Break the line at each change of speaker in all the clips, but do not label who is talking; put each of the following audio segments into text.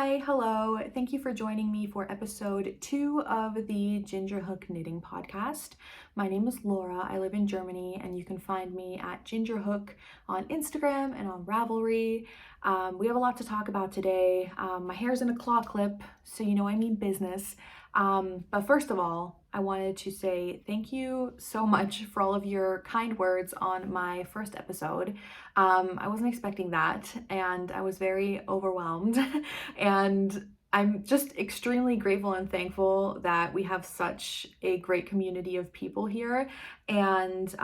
Hi, hello. Thank you for joining me for episode 2 of the Ginger Hook Knitting Podcast. My name is Laura. I live in Germany, and you can find me at Ginger Hook on Instagram and on Ravelry. We have a lot to talk about today. My hair's in a claw clip, so you know I mean business. But first of all, I wanted to say thank you so much for all of your kind words on my first episode. I wasn't expecting that, and I was very overwhelmed. And I'm just extremely grateful and thankful that we have such a great community of people here. And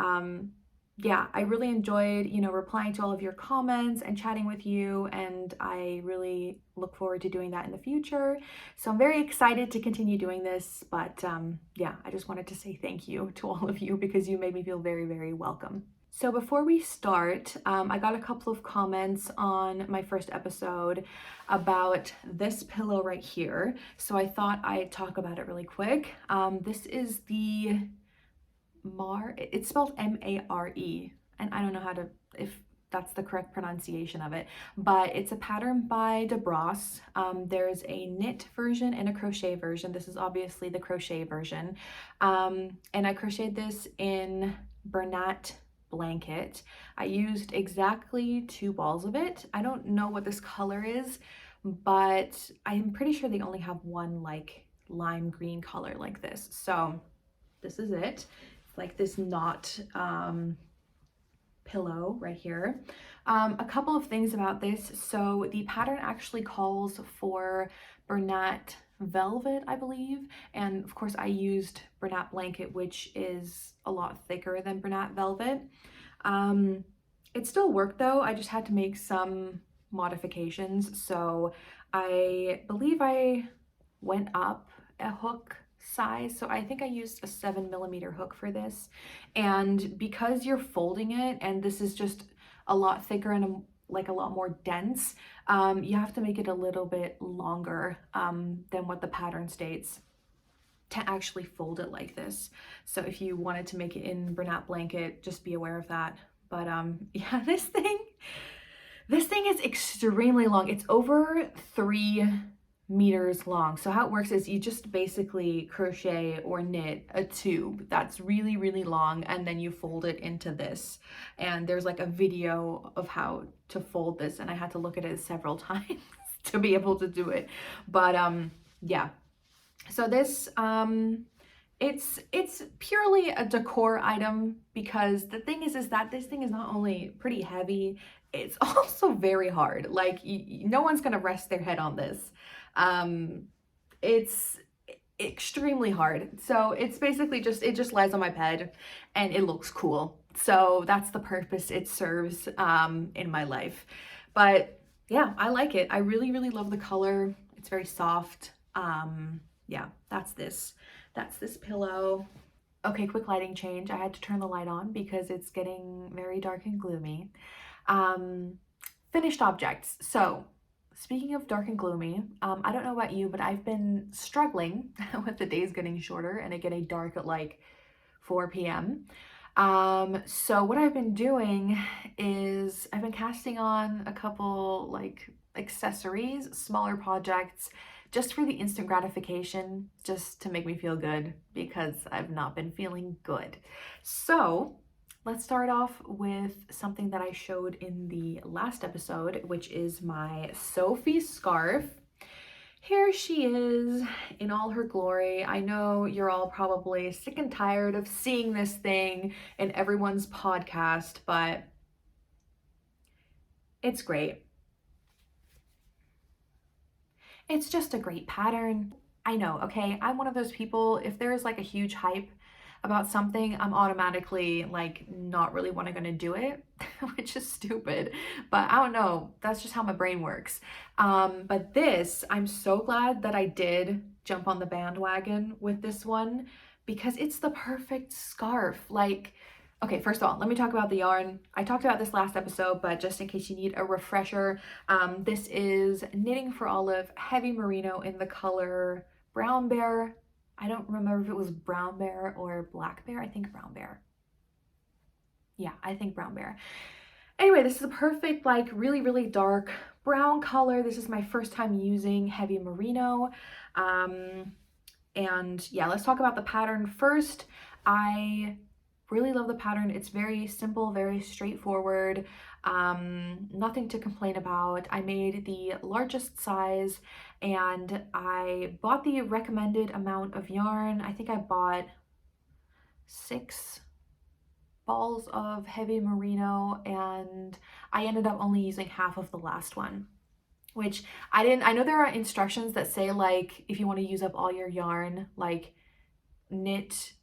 yeah, I really enjoyed, replying to all of your comments and chatting with you, and I really look forward to doing that in the future. So I'm very excited to continue doing this, but yeah, I just wanted to say thank you to all of you because you made me feel very, very welcome. So before we start, I got a couple of comments on my first episode about this pillow right here. So I thought I'd talk about it really quick. This is the it's spelled M-A-R-E, and I don't know if that's the correct pronunciation of it, but it's a pattern by DeBross. There's a knit version and a crochet version. This is obviously the crochet version. And I crocheted this in Bernat blanket. I used exactly 2 balls of it. I don't know what this color is, but I'm pretty sure they only have one like lime green color like this. So this is it. It's like this knot pillow right here. A couple of things about this. So the pattern actually calls for Bernat velvet, I believe, and of course I used Bernat blanket, which is a lot thicker than Bernat velvet. It still worked though. I just had to make some modifications. So I believe I went up a hook size, so I think I used a 7mm hook for this. And because you're folding it, and this is just a lot thicker and a lot more dense, you have to make it a little bit longer than what the pattern states to actually fold it like this. So if you wanted to make it in Bernat blanket, just be aware of that. But yeah, this thing is extremely long. It's over 3 meters long. So how it works is you just basically crochet or knit a tube that's really, really long, and then you fold it into this. And there's like a video of how to fold this, and I had to look at it several times to be able to do it. But yeah, so this it's purely a decor item, because the thing is that this thing is not only pretty heavy, it's also very hard. Like no one's gonna rest their head on this. It's extremely hard. So it's basically it just lies on my bed and it looks cool. So that's the purpose it serves in my life. But yeah, I like it. I really, really love the color. It's very soft. Yeah, that's this pillow. Okay, quick lighting change. I had to turn the light on because it's getting very dark and gloomy. Finished objects. So speaking of dark and gloomy, I don't know about you, but I've been struggling with the days getting shorter and it getting dark at like 4 p.m. So what I've been doing is I've been casting on a couple like accessories, smaller projects, just for the instant gratification, just to make me feel good, because I've not been feeling good. So let's start off with something that I showed in the last episode, which is my Sophie scarf. Here she is in all her glory. I know you're all probably sick and tired of seeing this thing in everyone's podcast, but it's great. It's just a great pattern. I know, okay? I'm one of those people, if there's like a huge hype about something, I'm automatically like not really gonna do it, which is stupid, but I don't know, that's just how my brain works. But this, I'm so glad that I did jump on the bandwagon with this one, because it's the perfect scarf. Like, okay, first of all, let me talk about the yarn. I talked about this last episode, but just in case you need a refresher, this is Knitting for Olive heavy merino in the color Brown Bear. I don't remember if it was Brown Bear or Black Bear. I think Brown Bear. Yeah, I think Brown Bear. Anyway, this is a perfect, like really, really dark brown color. This is my first time using heavy merino. And yeah, let's talk about the pattern first. I really love the pattern. It's very simple, very straightforward. Nothing to complain about. I made the largest size and I bought the recommended amount of yarn. I think I bought 6 balls of heavy merino and I ended up only using half of the last one, which I know there are instructions that say like if you want to use up all your yarn, like knit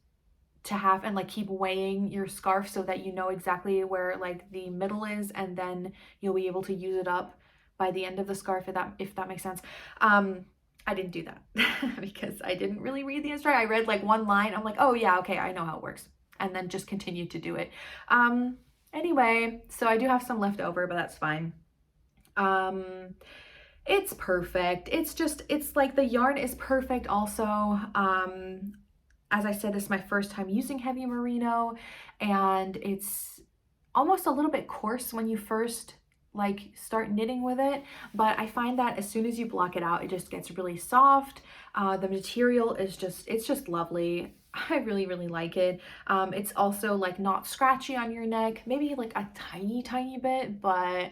to half and like keep weighing your scarf so that you know exactly where like the middle is, and then you'll be able to use it up by the end of the scarf, if that makes sense. I didn't do that because I didn't really read the instruction. I read like one line. I'm like, oh yeah, okay, I know how it works, and then just continued to do it. Anyway, so I do have some left over, but that's fine. It's perfect. It's like the yarn is perfect also. As I said, this is my first time using heavy merino, and it's almost a little bit coarse when you first like start knitting with it, but I find that as soon as you block it out, it just gets really soft. The material is it's just lovely. I really, really like it. It's also like not scratchy on your neck, maybe like a tiny bit, but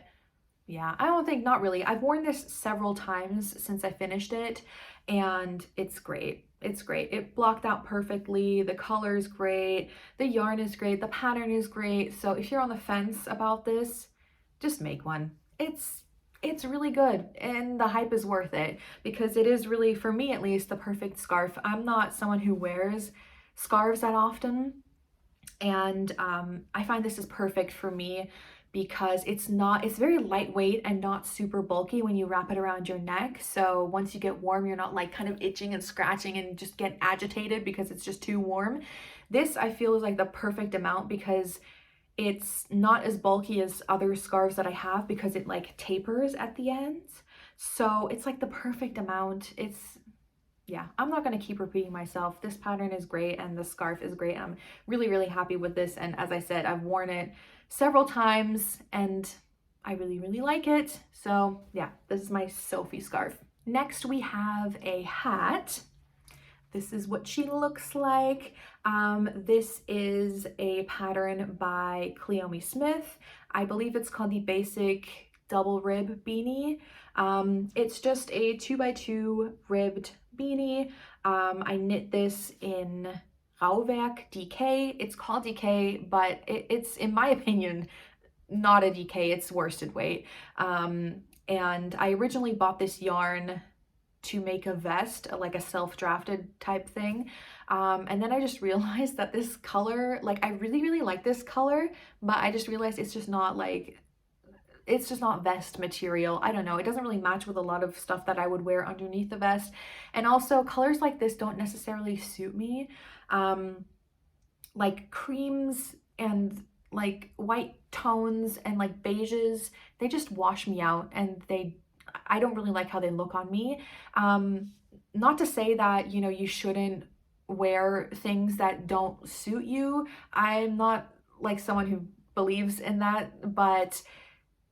yeah, I don't think, not really. I've worn this several times since I finished it, and it's great. It's great. It blocked out perfectly. The color is great. The yarn is great. The pattern is great. So if you're on the fence about this, just make one. It's really good, and the hype is worth it because it is really, for me at least, the perfect scarf. I'm not someone who wears scarves that often, and I find this is perfect for me because it's very lightweight and not super bulky when you wrap it around your neck. So once you get warm, you're not like kind of itching and scratching and just get agitated because it's just too warm. This I feel is like the perfect amount because it's not as bulky as other scarves that I have because it like tapers at the ends. So it's like the perfect amount. Yeah, I'm not going to keep repeating myself. This pattern is great and the scarf is great. I'm really, really happy with this. And as I said, I've worn it several times and I really, really like it. So yeah, this is my Sophie scarf. Next, we have a hat. This is what she looks like. This is a pattern by Cleome Smith. I believe it's called the Basic Double Rib Beanie. It's just a 2x2 ribbed beanie. I knit this in rauwerk DK. It's called DK, but it's, in my opinion, not a DK. It's worsted weight. And I originally bought this yarn to make a vest, like a self-drafted type thing. And then I just realized that this color, like I really, really like this color, but I just realized it's just not vest material. I don't know. It doesn't really match with a lot of stuff that I would wear underneath the vest. And also colors like this don't necessarily suit me. Like creams and like white tones and like beiges, they just wash me out and I don't really like how they look on me. Not to say that, you know, you shouldn't wear things that don't suit you. I'm not like someone who believes in that, but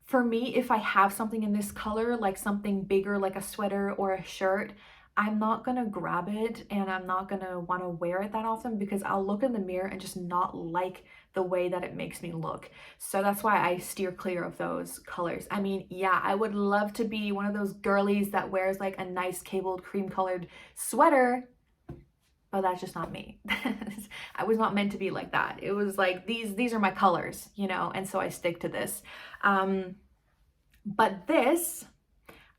for me, if I have something in this color, like something bigger, like a sweater or a shirt, I'm not gonna grab it and I'm not gonna wanna wear it that often because I'll look in the mirror and just not like the way that it makes me look. So that's why I steer clear of those colors. I mean, yeah, I would love to be one of those girlies that wears like a nice cabled cream colored sweater, but that's just not me. I was not meant to be like that. It was like, these are my colors, you know, and so I stick to this. But this,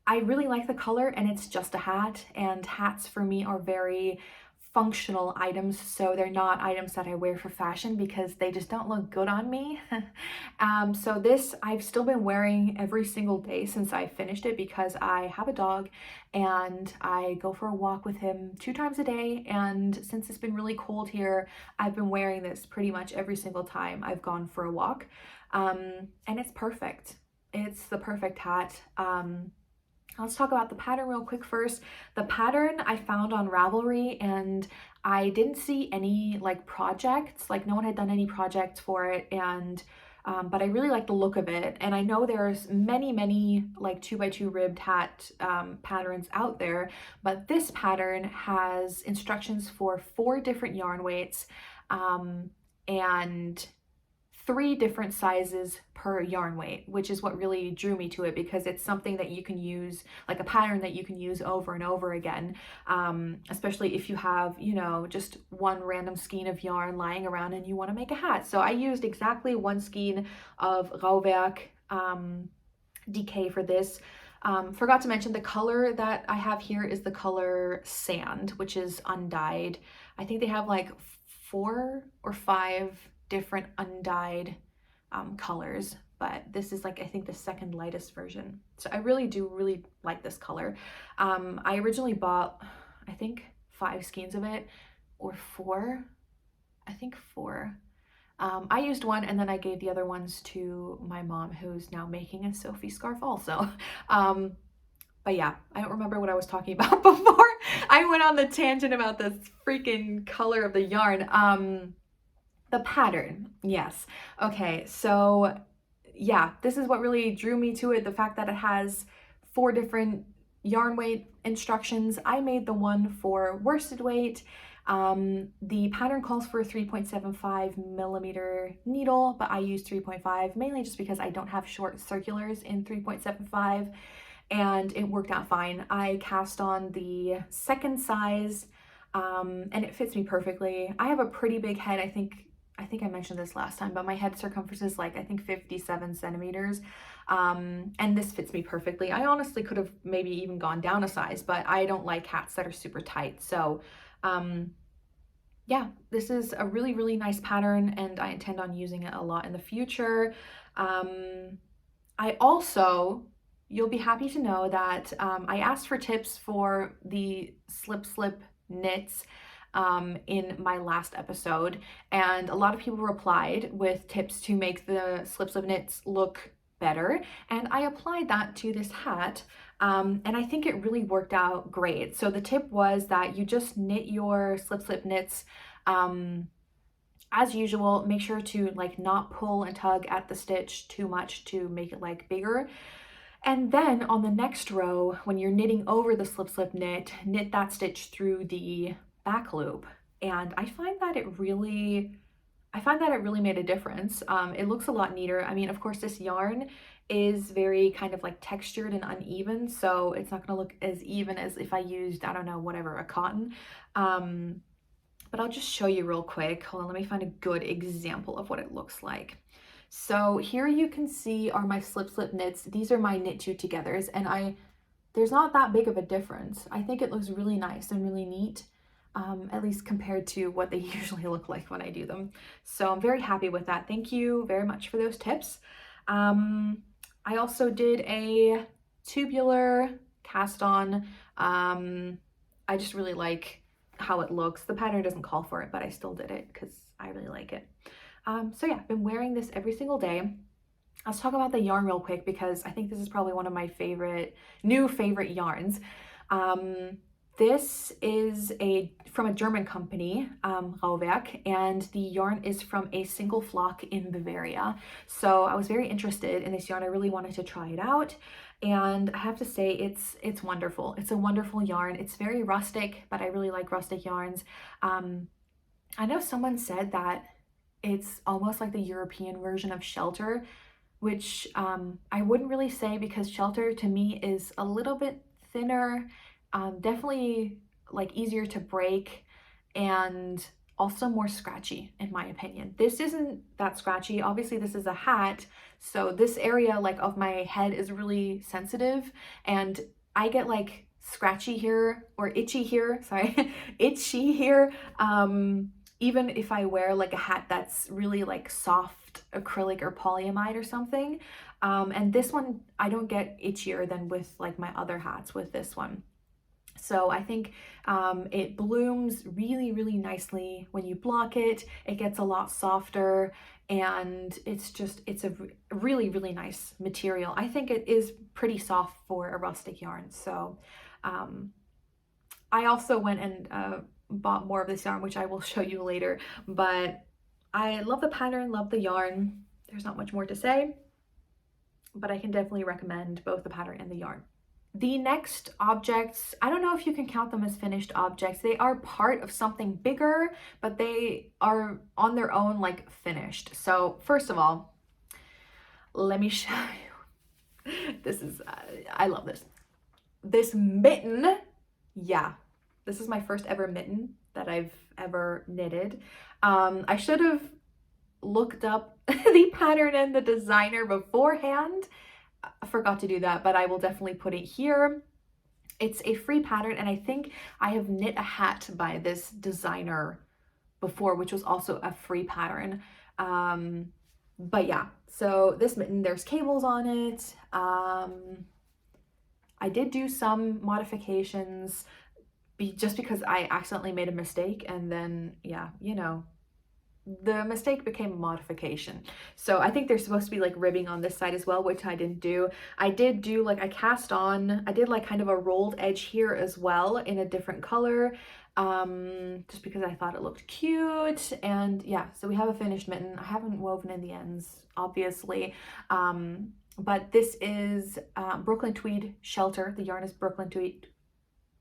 I really like the color and it's just a hat, and hats for me are very functional items, so they're not items that I wear for fashion because they just don't look good on me. So this I've still been wearing every single day since I finished it because I have a dog and I go for a walk with him 2 times a day, and since it's been really cold here, I've been wearing this pretty much every single time I've gone for a walk. And it's perfect. It's the perfect hat. Let's talk about the pattern real quick first. The pattern I found on Ravelry and I didn't see any like projects, like no one had done any projects for it, and but I really like the look of it. And I know there's many like 2x2 ribbed hat patterns out there, but this pattern has instructions for 4 different yarn weights and 3 different sizes per yarn weight, which is what really drew me to it, because it's something that you can use, like a pattern that you can use over and over again, especially if you have, you know, just one random skein of yarn lying around and you want to make a hat. So I used exactly 1 skein of rauwerk DK for this. Forgot to mention the color that I have here is the color sand, which is undyed. I think they have like 4 or 5 different undyed colors, but this is like, I think, the second lightest version. So I really like this color. I originally bought, I think, 5 skeins of it, or 4, I think 4. I used 1, and then I gave the other ones to my mom, who's now making a Sophie scarf also. But yeah, I don't remember what I was talking about before I went on the tangent about this freaking color of the yarn. The pattern, yes. Okay, so yeah, this is what really drew me to it, the fact that it has 4 different yarn weight instructions. I made the one for worsted weight. The pattern calls for a 3.75 millimeter needle, but I use 3.5, mainly just because I don't have short circulars in 3.75, and it worked out fine. I cast on the second size, and it fits me perfectly. I have a pretty big head. I think I mentioned this last time, but my head circumference is like, I think, 57 centimeters. And this fits me perfectly. I honestly could have maybe even gone down a size, but I don't like hats that are super tight. So yeah, this is a really nice pattern, and I intend on using it a lot in the future. I also, you'll be happy to know that I asked for tips for the slip knits in my last episode, and a lot of people replied with tips to make the slip knits look better, and I applied that to this hat, and I think it really worked out great. So the tip was that you just knit your slip knits as usual. Make sure to like not pull and tug at the stitch too much to make it like bigger. And then on the next row, when you're knitting over the slip knit that stitch through the back loop. And I find that it really made a difference. It looks a lot neater. I mean, of course, this yarn is very kind of like textured and uneven, so it's not gonna look as even as if I used, I don't know, whatever, a cotton. But I'll just show you real quick. Hold on, let me find a good example of what it looks like. So here you can see are my slip knits. These are my knit two togethers, and there's not that big of a difference. I think it looks really nice and really neat, at least compared to what they usually look like when I do them. So I'm very happy with that. Thank you very much for those tips. I also did a tubular cast on. I just really like how it looks. The pattern doesn't call for it, but I still did it because I really like it. So yeah, I've been wearing this every single day. Let's talk about the yarn real quick, because I think this is probably one of my new favorite yarns. This is from a German company, Rauwerk, and the yarn is from a single flock in Bavaria. So I was very interested in this yarn. I really wanted to try it out, and I have to say it's wonderful. It's a wonderful yarn. It's very rustic, but I really like rustic yarns. I know someone said that it's almost like the European version of Shelter, which I wouldn't really say, because Shelter to me is a little bit thinner, definitely like easier to break, and also more scratchy in my opinion. This isn't that scratchy. Obviously this is a hat, so this area like of my head is really sensitive, and I get like scratchy here, or itchy here, sorry, itchy here, even if I wear like a hat that's really like soft acrylic or polyamide or something. And this one, I don't get itchier than with like my other hats with this one. So I think it blooms really nicely when you block it. It gets a lot softer, and it's a really nice material. I think it is pretty soft for a rustic yarn. So I also went and bought more of this yarn, which I will show you later, but I love the pattern, love the yarn. there's not much more to say, but I can definitely recommend both the pattern and the yarn. The next objects, I don't know if you can count them as finished objects. They are part of something bigger, but they are on their own like finished. So first of all, let me show you. This is, I love this. This mitten, yeah, this is my first ever mitten that I've ever knitted. I should have looked up the pattern and the designer beforehand. I forgot to do that, but I will definitely put it here. It's a free pattern, and I think I have knit a hat by this designer before, which was also a free pattern. But yeah, so this mitten, there's cables on it. I did do some modifications just because I accidentally made a mistake, and then yeah, you know, the mistake became a modification. So I think there's supposed to be like ribbing on this side as well, which I didn't do. I did do like, I cast on, I did like kind of a rolled edge here as well in a different color, just because I thought it looked cute. And yeah, so we have a finished mitten. I haven't woven in the ends, obviously, but this is Brooklyn Tweed Shelter. The yarn is Brooklyn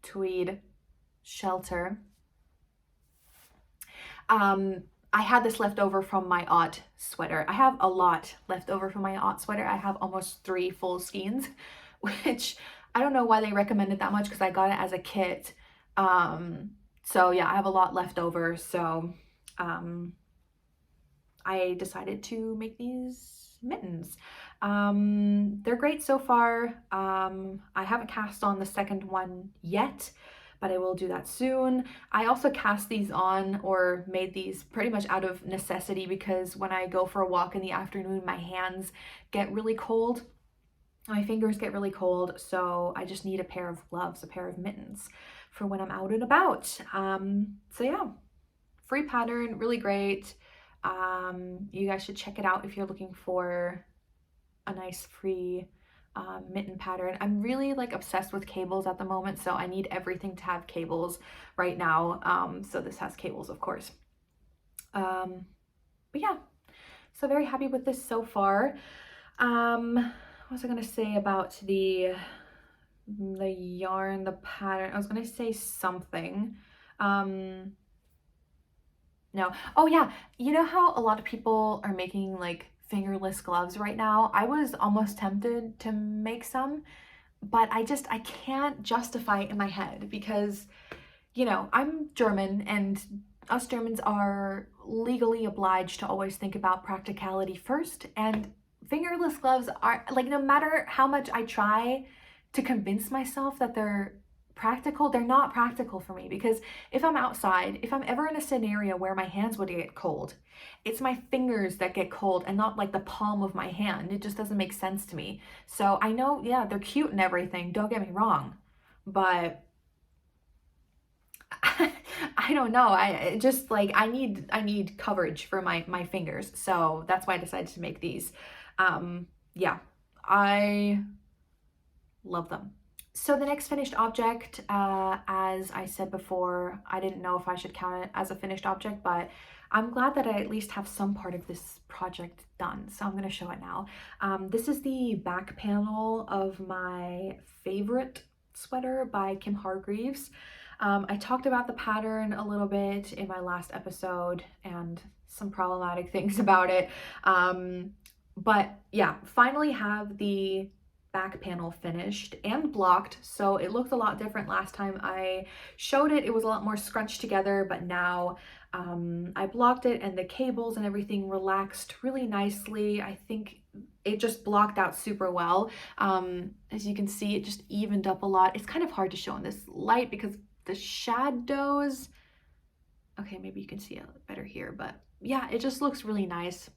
Tweed Shelter. I had this left over from my aught sweater. I have a lot left over from my aught sweater. I have almost 3 full skeins, which I don't know why they recommended that much because I got it as a kit. So yeah, I have a lot left over. So I decided to make these mittens. They're great so far. I haven't cast on the second one yet, but I will do that soon. I also cast these on, or made these pretty much out of necessity, because when I go for a walk in the afternoon, my hands get really cold. My fingers get really cold, so I just need a pair of gloves, a pair of mittens for when I'm out and about. So yeah, free pattern, really great. You guys should check it out if you're looking for a nice free mitten pattern. I'm really like obsessed with cables at the moment, so I need everything to have cables right now. So this has cables, of course. But yeah, so very happy with this so far. What was I gonna say about the yarn, the pattern? I was gonna say something. No. Oh yeah, you know how a lot of people are making like fingerless gloves right now? I was almost tempted to make some, but I can't justify it in my head because, you know, I'm German, and us Germans are legally obliged to always think about practicality first, and fingerless gloves are like, no matter how much I try to convince myself that they're practical, they're not practical for me, because if I'm outside, if I'm ever in a scenario where my hands would get cold, it's my fingers that get cold and not like the palm of my hand. It just doesn't make sense to me. So I know, yeah, they're cute and everything, don't get me wrong, but I don't know. I just like, I need coverage for my fingers. So that's why I decided to make these. Yeah, I love them. So the next finished object, as I said before, I didn't know if I should count it as a finished object, but I'm glad that I at least have some part of this project done. So I'm going to show it now. This is the back panel of my favorite sweater by Hargreaves. I talked about the pattern a little bit in my last episode and some problematic things about it. But yeah, finally have the back panel finished and blocked, so it looked a lot different last time I showed it. It was a lot more scrunched together, but now I blocked it and the cables and everything relaxed really nicely. I think it just blocked out super well. As you can see, it just evened up a lot. It's kind of hard to show in this light because the shadows, okay, maybe you can see it better here, but yeah, it just looks really nice,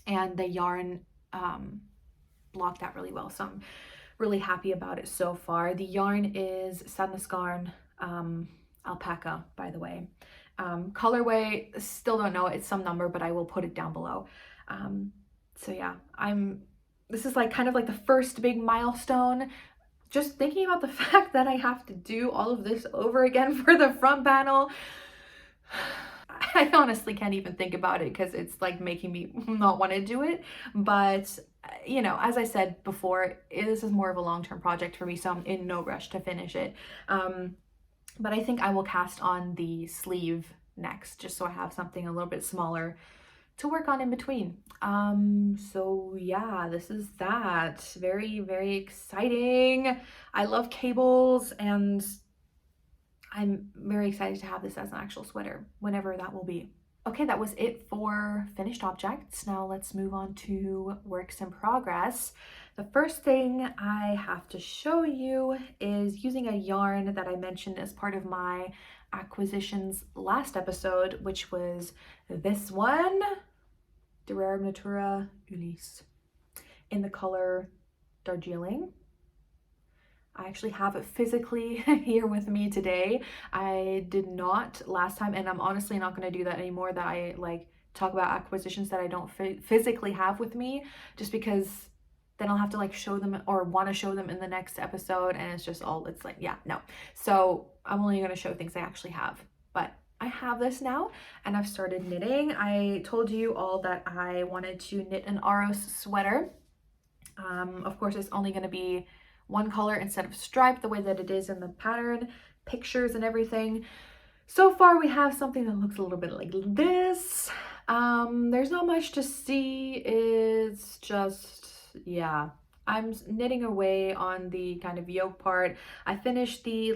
and the yarn blocked out really well, so I'm really happy about it so far. The yarn is Sandnes garn, alpakka, by the way. Colorway, still don't know, it's some number, but I will put it down below. So yeah, this is like kind of like the first big milestone. Just thinking about the fact that I have to do all of this over again for the front panel, I honestly can't even think about it because it's like making me not want to do it. But you know, as I said before, this is more of a long-term project for me, so I'm in no rush to finish it. But I think I will cast on the sleeve next, just so I have something a little bit smaller to work on in between. So yeah, this is that. Very, very exciting. I love cables, and I'm very excited to have this as an actual sweater, whenever that will be. Okay, that was it for finished objects. Now let's move on to works in progress. The first thing I have to show you is using a yarn that I mentioned as part of my acquisitions last episode, which was this one, the rerum natura ulysse, in the color Darjeeling. I actually have it physically here with me today. I did not last time, and I'm honestly not going to do that anymore, that I like talk about acquisitions that I don't physically have with me, just because then I'll have to like show them or want to show them in the next episode, and it's just all, it's like, yeah, no. So I'm only going to show things I actually have, but I have this now and I've started knitting. I told you all that I wanted to knit an aros sweater. Of course, it's only going to be one color instead of striped, the way that it is in the pattern, pictures and everything. So far we have something that looks a little bit like this. There's not much to see. It's just, yeah, I'm knitting away on the kind of yoke part. I finished the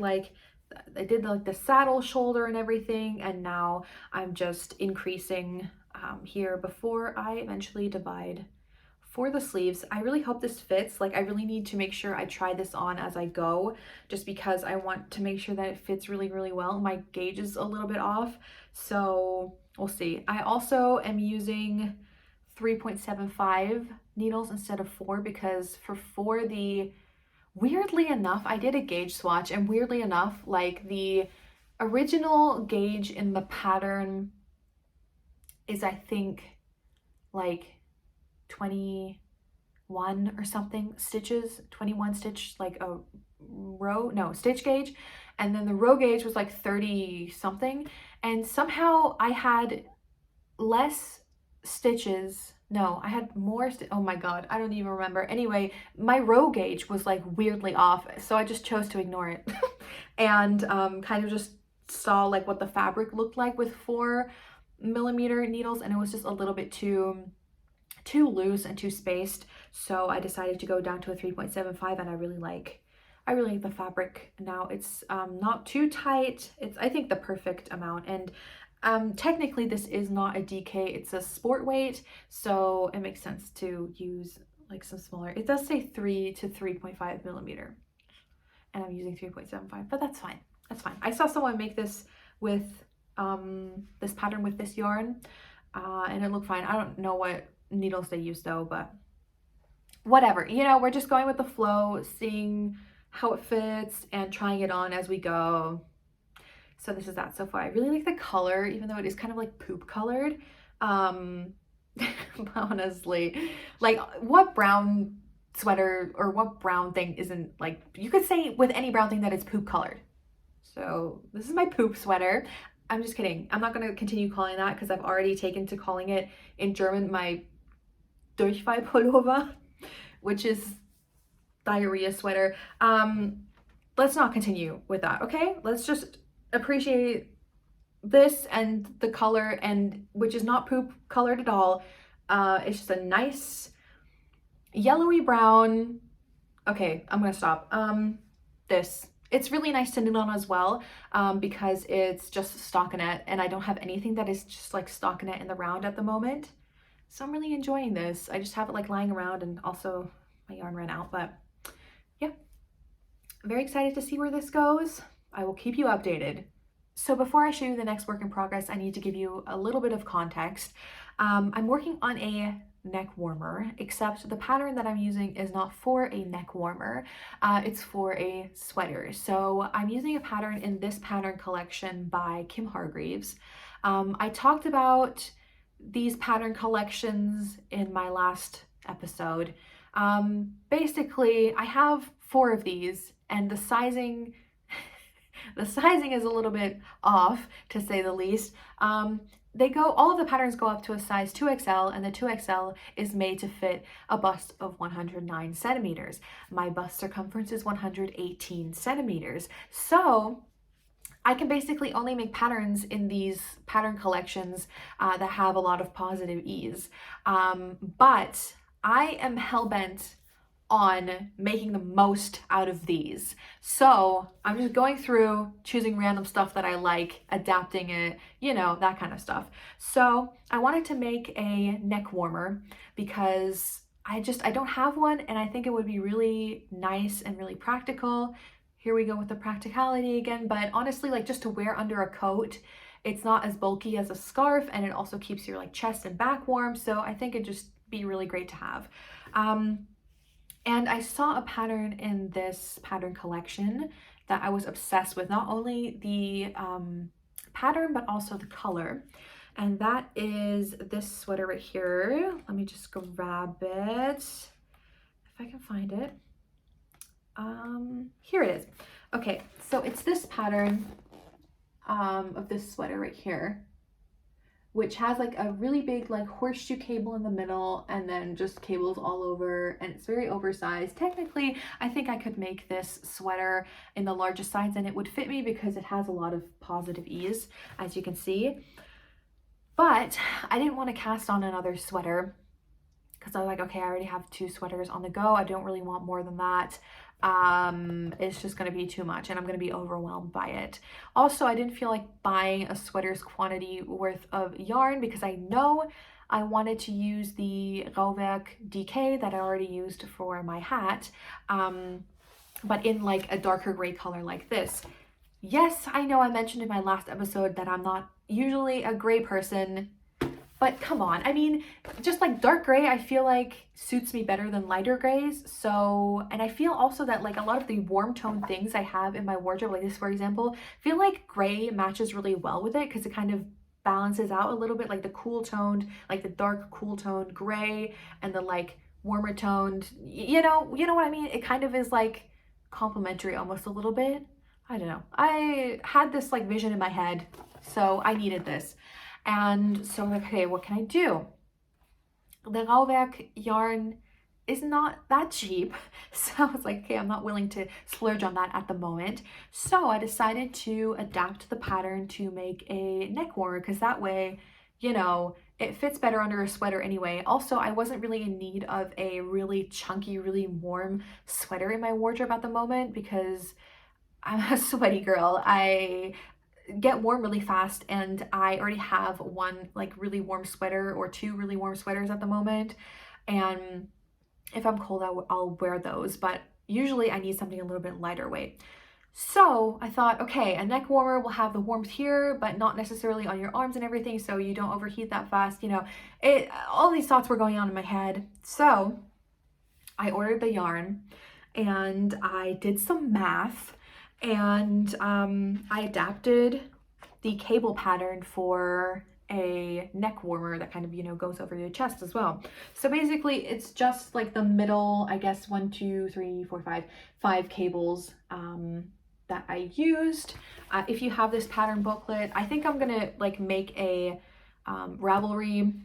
I did like the saddle shoulder and everything, and now I'm just increasing here before I eventually divide for the sleeves. I really hope this fits. Like, I really need to make sure I try this on as I go, just because I want to make sure that it fits really, really well. My gauge is a little bit off, so we'll see. I also am using 3.75 needles instead of 4, because for 4, weirdly enough, I did a gauge swatch, and weirdly enough, like the original gauge in the pattern is, I think, like 21 or something stitches, 21 stitch, like a row, no, stitch gauge. And then the row gauge was like 30 something. And somehow I had less stitches. No, I had more. Oh my God, I don't even remember. Anyway, my row gauge was like weirdly off. So I just chose to ignore it and kind of just saw like what the fabric looked like with 4mm needles. And it was just a little bit too loose and too spaced, so I decided to go down to a 3.75, and I really like the fabric now. It's not too tight. It's, I think, the perfect amount. And technically this is not a DK, it's a sport weight, so it makes sense to use like some smaller. It does say 3 to 3.5mm, and I'm using 3.75, but that's fine. That's fine. I saw someone make this with this pattern with this yarn, and it looked fine. I don't know what needles they use though, but whatever, you know, we're just going with the flow, seeing how it fits and trying it on as we go. So this is that so far. I really like the color, even though it is kind of like poop colored. Honestly, like, what brown sweater or what brown thing isn't, like, you could say with any brown thing that it's poop colored. So this is my poop sweater. I'm just kidding. I'm not going to continue calling that, because I've already taken to calling it in German my Durchfallpullover, which is diarrhea sweater. Let's not continue with that, okay? Let's just appreciate this and the color, and which is not poop colored at all. It's just a nice yellowy brown. Okay, I'm gonna stop. It's really nice to knit on as well, because it's just stockinette, and I don't have anything that is just like stockinette in the round at the moment. So I'm really enjoying this. I just have it like lying around, and also my yarn ran out, but yeah, very excited to see where this goes. I will keep you updated. So before I show you the next work in progress, I need to give you a little bit of context. I'm working on a neck warmer, except the pattern that I'm using is not for a neck warmer. It's for a sweater. So I'm using a pattern in this pattern collection by Hargreaves. I talked about these pattern collections in my last episode. Basically, I have 4 of these, and the sizing the sizing is a little bit off, to say the least. All of the patterns go up to a size 2XL, and the 2XL is made to fit a bust of 109 centimeters. My bust circumference is 118 centimeters. So I can basically only make patterns in these pattern collections that have a lot of positive ease. But I am hell-bent on making the most out of these. So I'm just going through, choosing random stuff that I like, adapting it, you know, that kind of stuff. So I wanted to make a neck warmer because I don't have one, and I think it would be really nice and really practical. Here we go with the practicality again, but honestly, like just to wear under a coat, it's not as bulky as a scarf, and it also keeps your like chest and back warm. So I think it'd just be really great to have. And I saw a pattern in this pattern collection that I was obsessed with, not only the pattern, but also the color. And that is this sweater right here. Let me just grab it, if I can find it. Here it is. Okay, so it's this pattern of this sweater right here, which has like a really big like horseshoe cable in the middle, and then just cables all over, and it's very oversized. Technically, I think I could make this sweater in the largest size and it would fit me because it has a lot of positive ease, as you can see. But I didn't want to cast on another sweater because I was like, okay, I already have 2 sweaters on the go. I don't really want more than that. It's just going to be too much and I'm going to be overwhelmed by it. Also, I didn't feel like buying a sweater's quantity worth of yarn because I know I wanted to use the rauwerk DK that I already used for my hat, but in like a darker gray color like this. Yes, I know I mentioned in my last episode that I'm not usually a gray person, but come on, I mean, just like dark gray, I feel like suits me better than lighter grays. So, and I feel also that like a lot of the warm tone things I have in my wardrobe, like this, for example, feel like gray matches really well with it because it kind of balances out a little bit, like the cool toned, like the dark cool toned gray and the like warmer toned, you know what I mean? It kind of is like complementary almost a little bit. I don't know. I had this like vision in my head, so I needed this. And so I'm like, okay, what can I do? The rauwerk yarn is not that cheap. So I was like, okay, I'm not willing to splurge on that at the moment. So I decided to adapt the pattern to make a neck warmer because that way, you know, it fits better under a sweater anyway. Also, I wasn't really in need of a really chunky, really warm sweater in my wardrobe at the moment because I'm a sweaty girl. I get warm really fast and I already have one like really warm sweater or 2 really warm sweaters at the moment, and if I'm cold I'll wear those, but usually I need something a little bit lighter weight. So I thought, okay, a neck warmer will have the warmth here but not necessarily on your arms and everything, so you don't overheat that fast, you know. All these thoughts were going on in my head. So I ordered the yarn and I did some math, and I adapted the cable pattern for a neck warmer that kind of, you know, goes over your chest as well. So basically it's just like the middle, I guess 1, 2, 3, 4, 5 cables that I used. If you have this pattern booklet, I think I'm gonna like make a Ravelry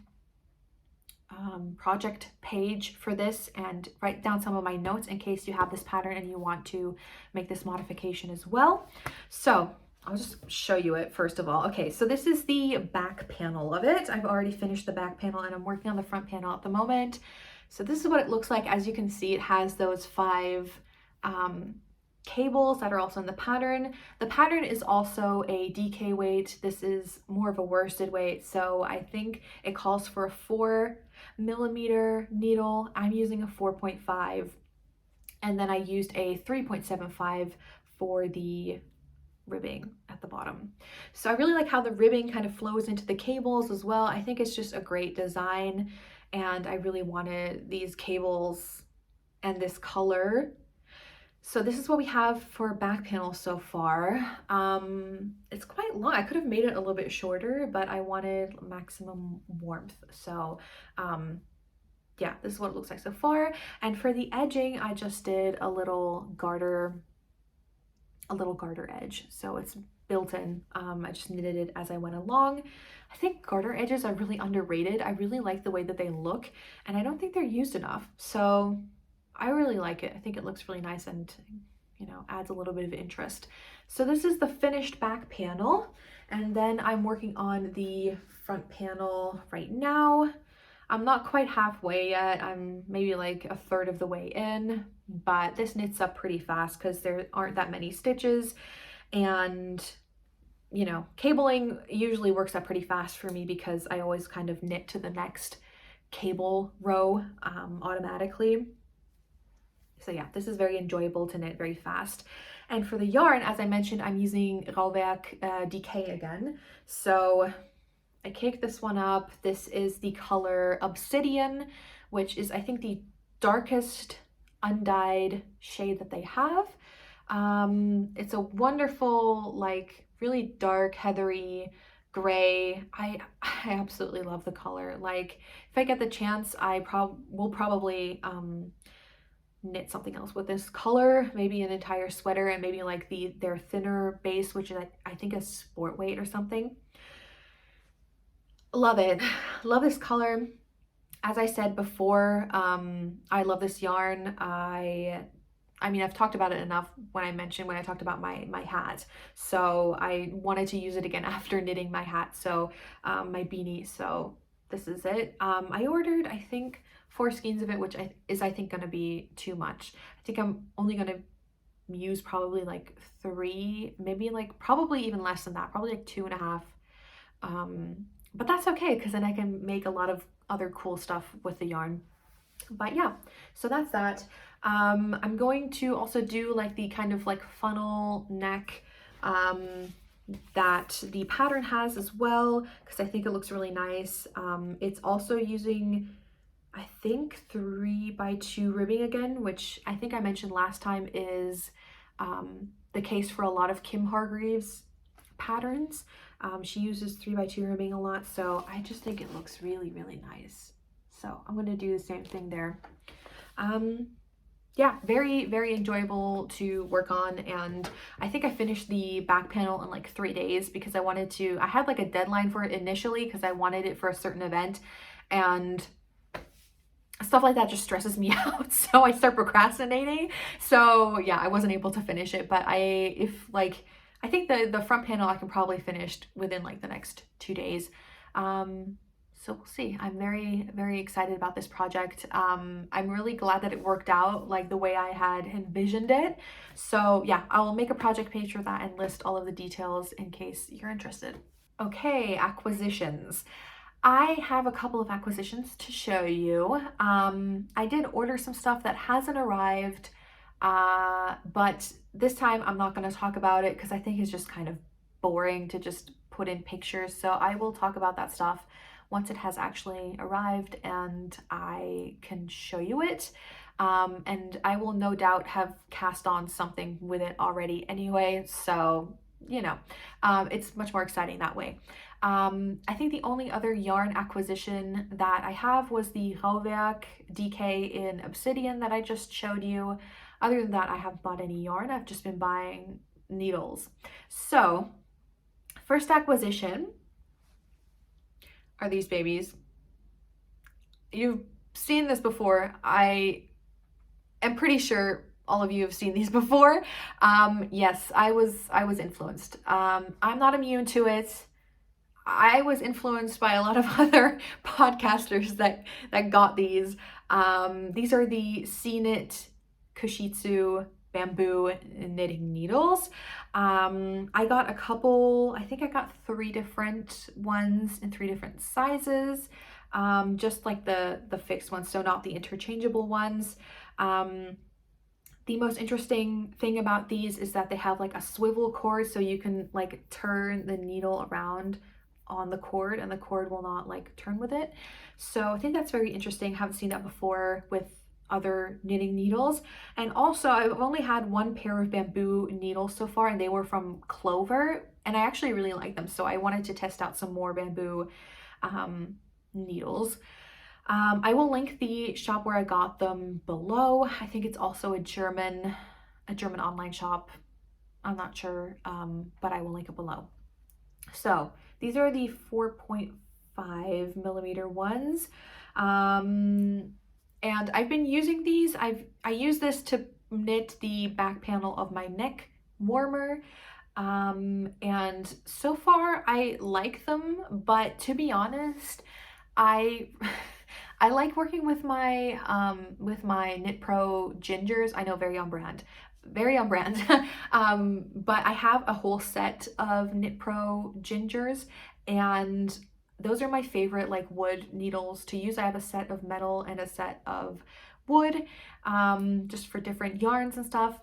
project page for this and write down some of my notes in case you have this pattern and you want to make this modification as well. So I'll just show you it first of all. Okay, so this is the back panel of it. I've already finished the back panel and I'm working on the front panel at the moment. So this is what it looks like. As you can see, it has those 5 cables that are also in the pattern. The pattern is also a DK weight. This is more of a worsted weight, so I think it calls for a 4mm needle. I'm using a 4.5, and then I used a 3.75 for the ribbing at the bottom. So I really like how the ribbing kind of flows into the cables as well. I think it's just a great design, and I really wanted these cables and this color. So this is what we have for back panel so far. It's quite long. I could have made it a little bit shorter, but I wanted maximum warmth. So yeah, this is what it looks like so far. And for the edging, I just did a little garter a little garter edge, so it's built in. I just knitted it as I went along. I think garter edges are really underrated. I really like the way that they look, and I don't think they're used enough, so I really like it. I think it looks really nice and, you know, adds a little bit of interest. So this is the finished back panel, and then I'm working on the front panel right now. I'm not quite halfway yet. I'm maybe like a third of the way in, but this knits up pretty fast because there aren't that many stitches, and you know, cabling usually works up pretty fast for me because I always kind of knit to the next cable row automatically. So yeah, this is very enjoyable to knit very fast. And for the yarn, as I mentioned, I'm using rauwerk DK again. So I caked this one up. This is the color Obsidian, which is, I think, the darkest undyed shade that they have. It's a wonderful, like, really dark, heathery gray. I absolutely love the color. Like, if I get the chance, I will probably knit something else with this color, maybe an entire sweater, and maybe like their thinner base, which is I think a sport weight or something. Love it. Love this color. As I said before, I love this yarn. I mean, I've talked about it enough when I talked about my hat. So I wanted to use it again after knitting my hat. So my beanie. So this is it. I ordered, I think, 4 skeins of it, which I think going to be too much. I think I'm only going to use probably like 3, maybe like probably even less than that, probably like 2.5. But that's okay because then I can make a lot of other cool stuff with the yarn. But yeah, so that's that. I'm going to also do like the kind of like funnel neck that the pattern has as well, because I think it looks really nice. It's also using, I think, 3x2 ribbing again, which I think I mentioned last time is the case for a lot of Kim Hargreaves patterns. She uses 3x2 ribbing a lot, so I just think it looks really, really nice. So I'm going to do the same thing there. Yeah, very, very enjoyable to work on, and I think I finished the back panel in like 3 days because I had like a deadline for it initially because I wanted it for a certain event, and stuff like that just stresses me out, so I start procrastinating. So yeah, I wasn't able to finish it, but I think the front panel I can probably finish within like the next 2 days. So we'll see. I'm very, very excited about this project. I'm really glad that it worked out like the way I had envisioned it. So yeah, I'll make a project page for that and list all of the details in case you're interested. Okay, acquisitions. I have a couple of acquisitions to show you. I did order some stuff that hasn't arrived, but this time I'm not going to talk about it because I think it's just kind of boring to just put in pictures. So I will talk about that stuff once it has actually arrived and I can show you it. And I will no doubt have cast on something with it already anyway. So, you know, it's much more exciting that way. I think the only other yarn acquisition that I have was the rauwerk DK in Obsidian that I just showed you. Other than that, I haven't bought any yarn. I've just been buying needles. So, first acquisition are these babies. You've seen this before. I am pretty sure all of you have seen these before. Yes, I was influenced. I'm not immune to it. I was influenced by a lot of other podcasters that got these. These are the Knit Kushitsu bamboo knitting needles. I got a couple, I think I got 3 different ones in 3 different sizes, just like the fixed ones, so not the interchangeable ones. The most interesting thing about these is that they have like a swivel cord, so you can like turn the needle around on the cord and the cord will not like turn with it. So I think that's very interesting. Haven't seen that before with other knitting needles. And also I've only had 1 pair of bamboo needles so far, and they were from Clover, and I actually really like them, so I wanted to test out some more bamboo needles. I will link the shop where I got them below. I think it's also a German online shop. I'm not sure, but I will link it below. So these are the 4.5 millimeter ones. And I've been using these. I use this to knit the back panel of my neck warmer. And so far I like them, but to be honest, I I like working with my Knit Pro gingers. I know, very on brand. Very on brand. But I have a whole set of Knit Pro gingers, and those are my favorite like wood needles to use. I have a set of metal and a set of wood, just for different yarns and stuff.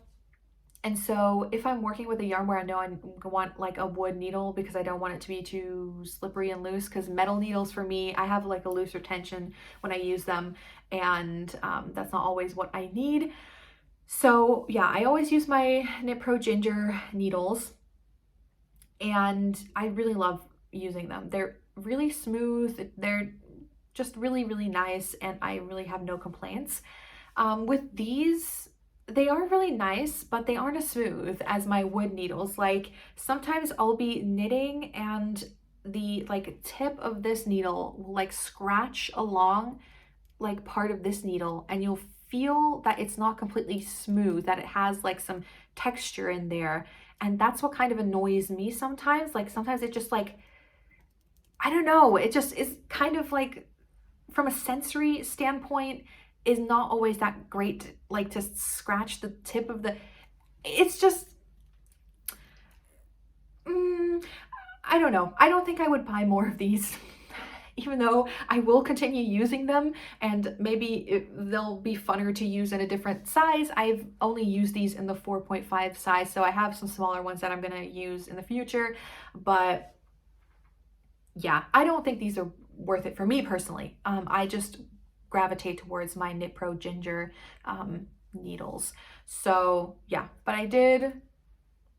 And so if I'm working with a yarn where I know I want like a wood needle because I don't want it to be too slippery and loose, because metal needles for me, I have like a looser tension when I use them, and that's not always what I need. So yeah, I always use my Knit Pro Ginger needles, and I really love using them. They're really smooth, they're just really, really nice, and I really have no complaints. With these, they are really nice, but they aren't as smooth as my wood needles. Like sometimes I'll be knitting and the like tip of this needle will like scratch along like part of this needle, and you'll feel that it's not completely smooth, that it has like some texture in there. And that's what kind of annoys me sometimes. Like sometimes it just like, I don't know, it just is kind of like, from a sensory standpoint, is not always that great, like to scratch the tip of the, it's just, I don't know. I don't think I would buy more of these, even though I will continue using them, and maybe they'll be funner to use in a different size. I've only used these in the 4.5 size, so I have some smaller ones that I'm gonna use in the future, but yeah, I don't think these are worth it for me personally. I just gravitate towards my Knit Pro Ginger needles. So yeah, but I did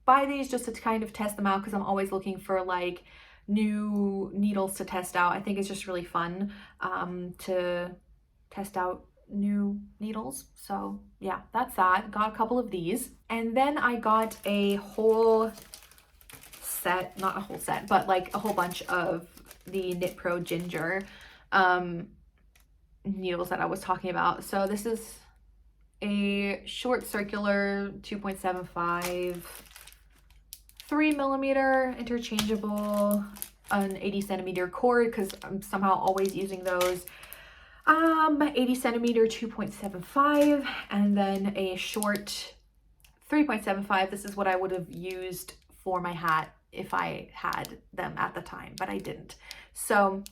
buy these just to kind of test them out, because I'm always looking for like new needles to test out. I think it's just really fun to test out new needles. So yeah, that's that. Got a couple of these, and then I got a whole set, not a whole set, but like a whole bunch of the Knit Pro Ginger needles that I was talking about. So this is a short circular 2.75 3 millimeter interchangeable, an 80 centimeter cord, because I'm somehow always using those. 80 centimeter 2.75, and then a short 3.75. This is what I would have used for my hat if I had them at the time, but I didn't. So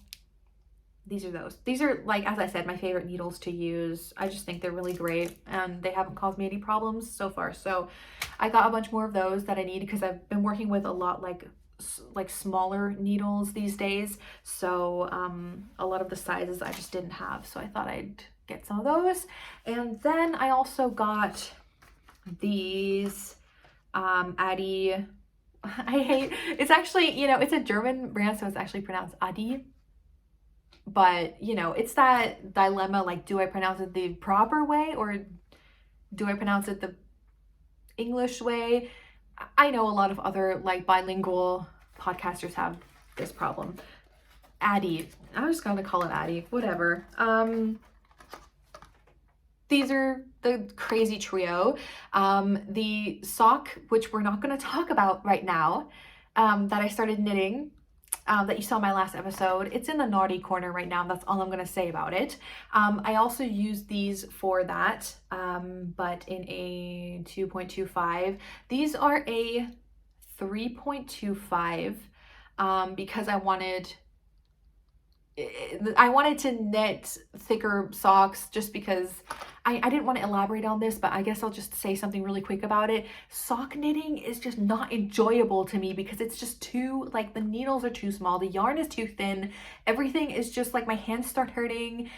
these are those. These are, like, as I said, my favorite needles to use. I just think they're really great, and they haven't caused me any problems so far. So I got a bunch more of those that I need, because I've been working with a lot like smaller needles these days. So a lot of the sizes I just didn't have. So I thought I'd get some of those. And then I also got these Adi. I hate, it's actually, you know, it's a German brand, so it's actually pronounced Adi. But, you know, it's that dilemma, like, do I pronounce it the proper way or do I pronounce it the English way? I know a lot of other, like, bilingual podcasters have this problem. Addie. I'm just going to call it Addie. Whatever. These are the crazy trio. The sock, which we're not going to talk about right now, that I started knitting, that you saw in my last episode, it's in the naughty corner right now. That's all I'm going to say about it. I also use these for that, but in a 2.25. These are a 3.25 because I wanted to knit thicker socks, just because I didn't want to elaborate on this, but I guess I'll just say something really quick about it. Sock knitting is just not enjoyable to me because it's just too, like, the needles are too small, the yarn is too thin, everything is just like, my hands start hurting.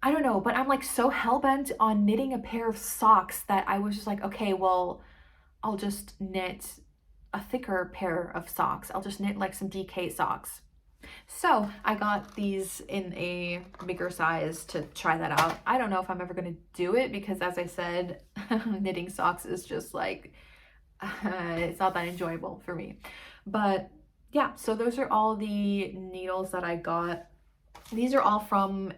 I don't know, but I'm like so hell-bent on knitting a pair of socks that I was just like, okay, well, I'll just knit a thicker pair of socks. I'll just knit like some DK socks. So I got these in a bigger size to try that out. I don't know if I'm ever going to do it because, as I said, knitting socks is just like, It's not that enjoyable for me. But yeah, so those are all the needles that I got. These are all from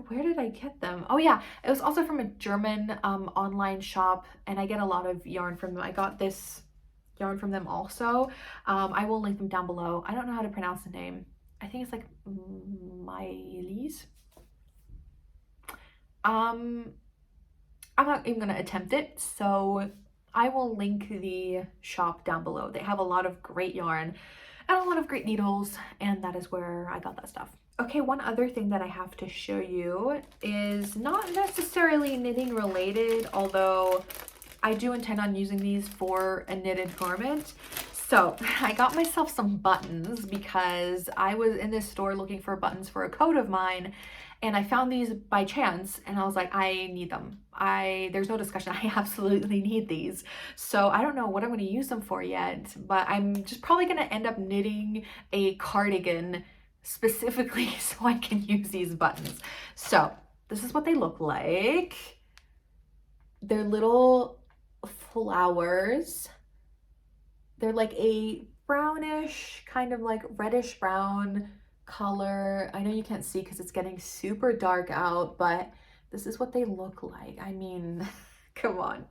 where did I get them? Oh yeah, it was also from a German online shop, and I get a lot of yarn from them. I got this yarn from them also. I will link them down below. I don't know how to pronounce the name. I think it's like Mylis. I'm not even gonna attempt it, so I will link the shop down below. They have a lot of great yarn and a lot of great needles, and that is where I got that stuff. Okay, one other thing that I have to show you is not necessarily knitting related, although I do intend on using these for a knitted garment. So I got myself some buttons because I was in this store looking for buttons for a coat of mine, and I found these by chance, and I was like, I need them. There's no discussion, I absolutely need these. So I don't know what I'm gonna use them for yet, but I'm just probably gonna end up knitting a cardigan specifically so I can use these buttons. So this is what they look like. They're little flowers. They're like a brownish, kind of like reddish brown color. I know you can't see because it's getting super dark out, but this is what they look like. I mean, come on.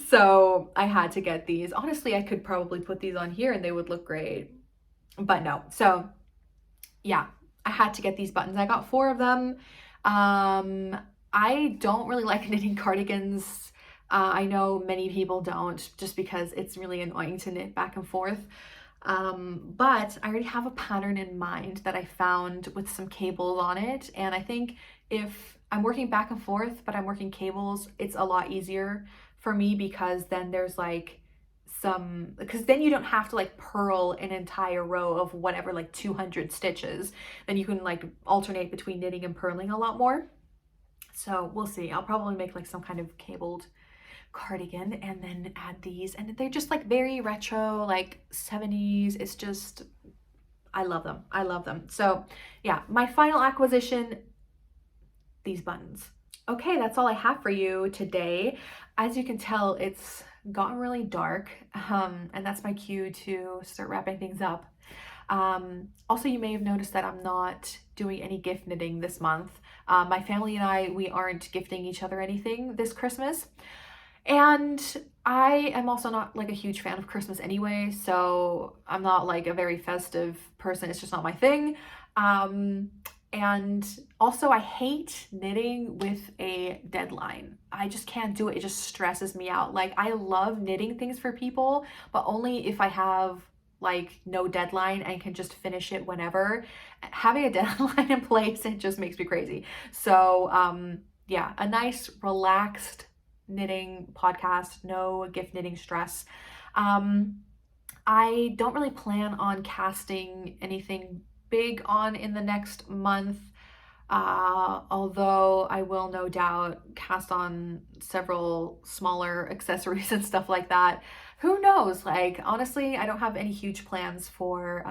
So I had to get these. Honestly, I could probably put these on here and they would look great, but no. So yeah, I had to get these buttons. I got 4 of them. I don't really like knitting cardigans. I know many people don't, just because it's really annoying to knit back and forth. But I already have a pattern in mind that I found with some cables on it. And I think if I'm working back and forth, but I'm working cables, it's a lot easier for me because then there's like because then you don't have to like purl an entire row of whatever, like 200 stitches. Then you can like alternate between knitting and purling a lot more. So we'll see. I'll probably make like some kind of cabled cardigan and then add these, and they're just like very retro, like 70s. It's just, I love them. I love them. So yeah, my final acquisition, these buttons. Okay, that's all I have for you today. As you can tell, it's gotten really dark, and that's my cue to start wrapping things up. Also, you may have noticed that I'm not doing any gift knitting this month. My family and I, we aren't gifting each other anything this Christmas. And I am also not like a huge fan of Christmas anyway, so I'm not like a very festive person. It's just not my thing. And also I hate knitting with a deadline. I just can't do it. It just stresses me out. Like I love knitting things for people, but only if I have like no deadline and can just finish it whenever. Having a deadline in place, it just makes me crazy. So yeah, a nice relaxed knitting podcast, no gift knitting stress. I don't really plan on casting anything big on in the next month, although I will no doubt cast on several smaller accessories and stuff like that. Who knows? Like, honestly, I don't have any huge plans for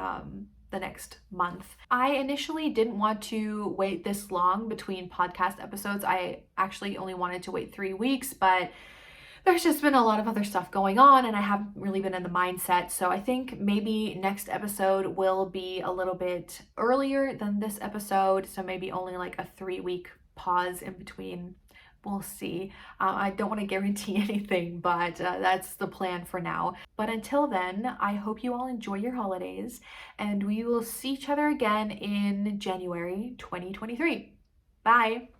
the next month. I initially didn't want to wait this long between podcast episodes. I actually only wanted to wait 3 weeks, but there's just been a lot of other stuff going on and I haven't really been in the mindset. So I think maybe next episode will be a little bit earlier than this episode. So maybe only like a 3-week pause in between. We'll see. I don't want to guarantee anything, but that's the plan for now. But until then, I hope you all enjoy your holidays and we will see each other again in January 2023. Bye.